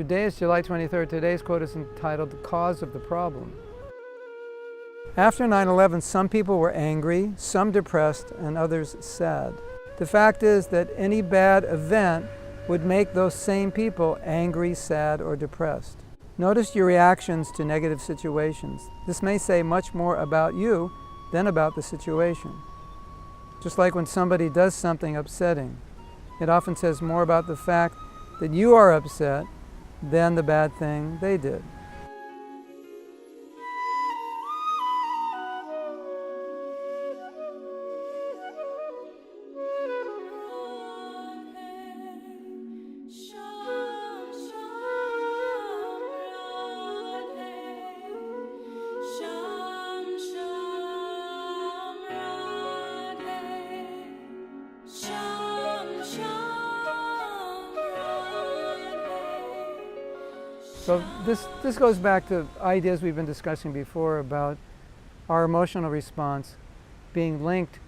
Today is July 23rd. Today's quote is entitled, "The Cause of the Problem." After 9/11, some people were angry, some depressed, and others sad. The fact is that any bad event would make those same people angry, sad, or depressed. Notice your reactions to negative situations. This may say much more about you than about the situation. Just like when somebody does something upsetting, it often says more about the fact that you are upset than the bad thing they did. So this goes back to ideas we've been discussing before about our emotional response being linked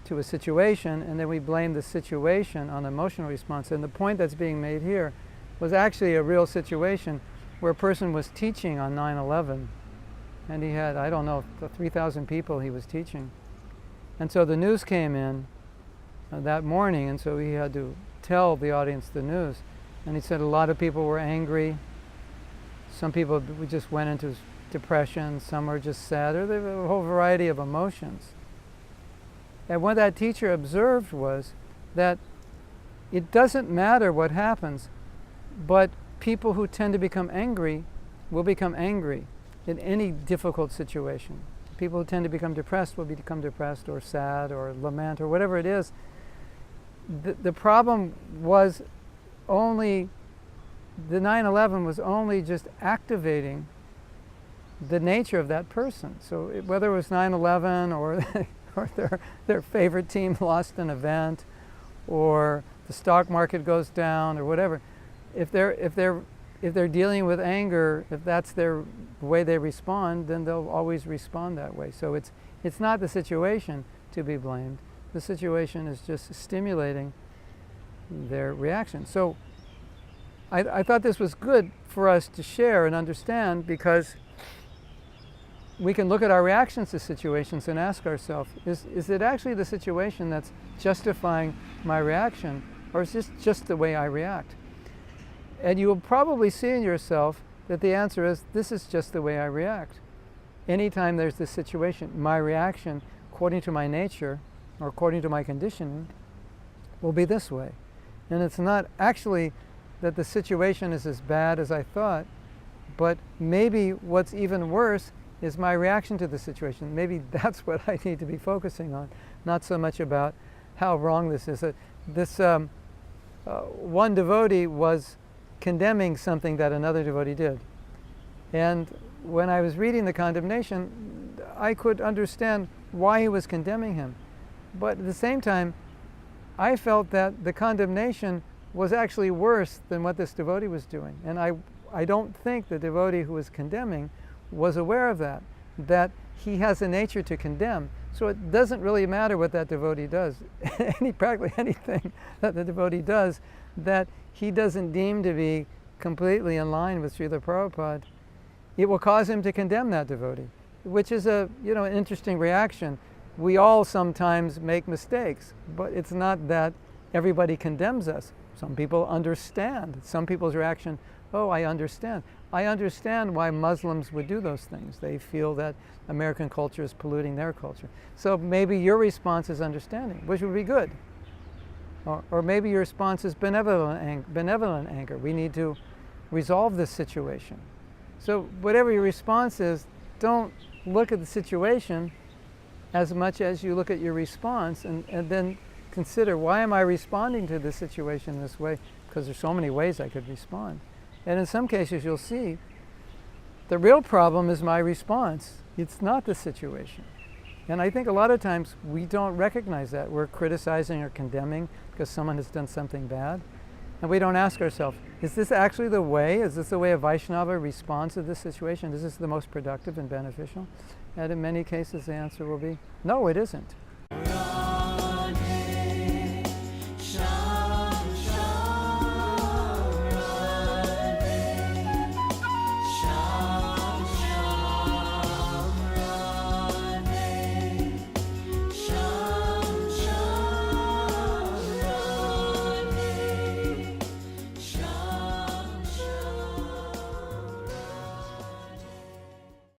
to a situation, and then we blame the situation on the emotional response. And the point that's being made here was actually a real situation where a person was teaching on 9/11, and he had, I don't know, 3,000 people he was teaching. And so the news came in that morning, and so he had to tell the audience the news. And he said a lot of people were angry. Some people just went into depression, some were just sad, or there were a whole variety of emotions. And what that teacher observed was that it doesn't matter what happens, but people who tend to become angry will become angry in any difficult situation. People who tend to become depressed will become depressed or sad or lament or whatever it is. The problem was only the 9/11 was only just activating the nature of that person. So whether it was 9/11 or or their favorite team lost an event, or the stock market goes down, or whatever, if they're dealing with anger, if that's their way they respond, then they'll always respond that way. So it's not the situation to be blamed. The situation is just stimulating their reaction. So I thought this was good for us to share and understand, because we can look at our reactions to situations and ask ourselves, is it actually the situation that's justifying my reaction, or is this just the way I react? And you will probably see in yourself that the answer is, this is just the way I react. Anytime there's this situation, my reaction, according to my nature or according to my conditioning, will be this way. And it's not actually that the situation is as bad as I thought, but maybe what's even worse is my reaction to the situation. Maybe that's what I need to be focusing on, not so much about how wrong this is. One devotee was condemning something that another devotee did. And when I was reading the condemnation, I could understand why he was condemning him. But at the same time, I felt that the condemnation was actually worse than what this devotee was doing. And I don't think the devotee who was condemning was aware of that he has a nature to condemn. So it doesn't really matter what that devotee does. Practically anything that the devotee does that he doesn't deem to be completely in line with Srila Prabhupada, it will cause him to condemn that devotee, which is an interesting reaction. We all sometimes make mistakes, but it's not that everybody condemns us. Some people understand. Some people's reaction, oh, I understand. I understand why Muslims would do those things. They feel that American culture is polluting their culture. So maybe your response is understanding, which would be good. Or maybe your response is benevolent anger. We need to resolve this situation. So whatever your response is, don't look at the situation as much as you look at your response, and then consider, why am I responding to this situation this way? Because there's so many ways I could respond. And in some cases you'll see the real problem is my response. It's not the situation. And I think a lot of times we don't recognize that. We're criticizing or condemning because someone has done something bad. And we don't ask ourselves, is this actually the way? Is this the way a Vaishnava responds to this situation? Is this the most productive and beneficial? And in many cases the answer will be, no, it isn't.